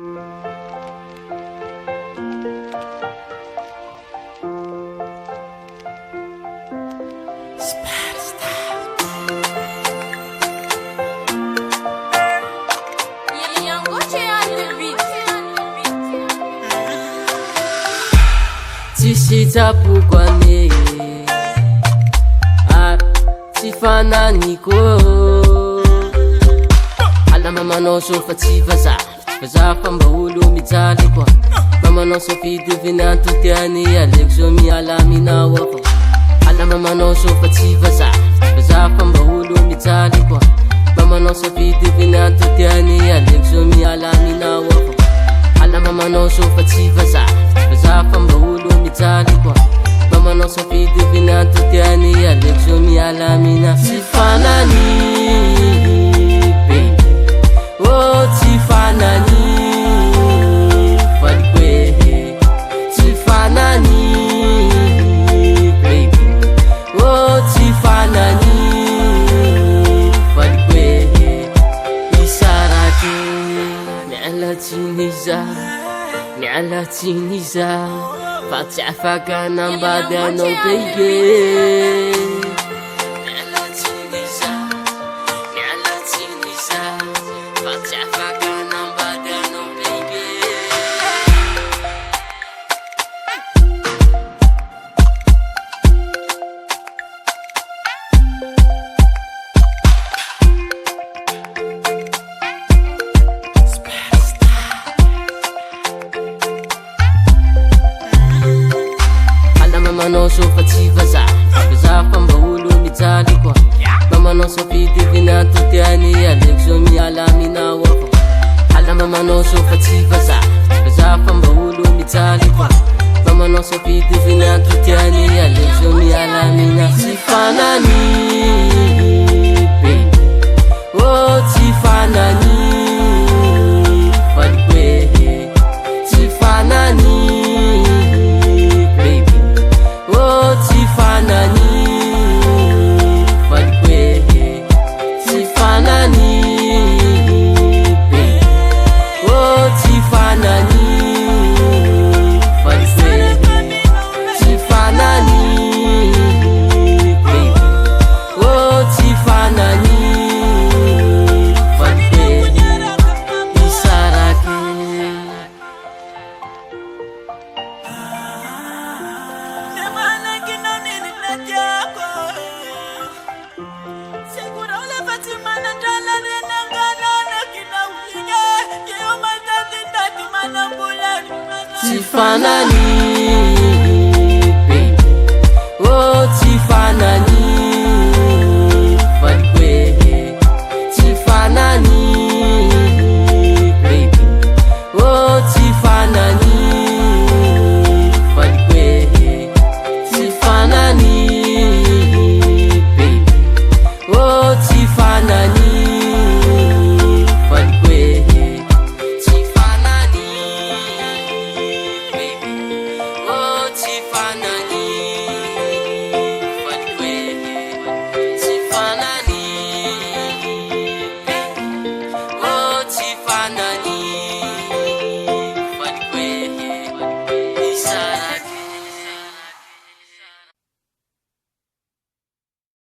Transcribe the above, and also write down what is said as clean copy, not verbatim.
Tsisitsapokwane ary tsy fananiko alama manao so fa tsy vazaha fa mba olo mijaly koa mba manao so fitoviny antotiany aleko so miala aminao avao alama manao so fa tsy vazaha fa mba olo mijaly koa mba manao so fitoviny antotiany aleko so miala aminao avao alama manao so fa tsy vazaha fa mba olo mijaly koa mba manao so fitoviny antotiany aleko so miala aminao tsy fanany baby oh tsy fanany faliko e tsy fanany baby oh tsy fanany faliko e isaraky miala tsiny izaho fa tsy afaka nambady anao baby manao so fa tsy vazaha fa mba olo mijaly koa mba manao so fitoviny antotiany aleko so miala aminao avao alama manao so fa tsy vazaha fa mba olo mijaly koa mba manao so fitoviny antotiany aleko so miala aminao tsy fanany baby oh tsy fanany faliko e tsy fanany tsy fanany faliko e tsy fanany baby oh tsy fanany faliko e tsy fanany baby oh tsy fanany faliko e isaraky tsy fanany baby oh tsy fanany faliko e tsy fanany baby oh tsy fanany faliko e tsy fanany baby oh tsy fanany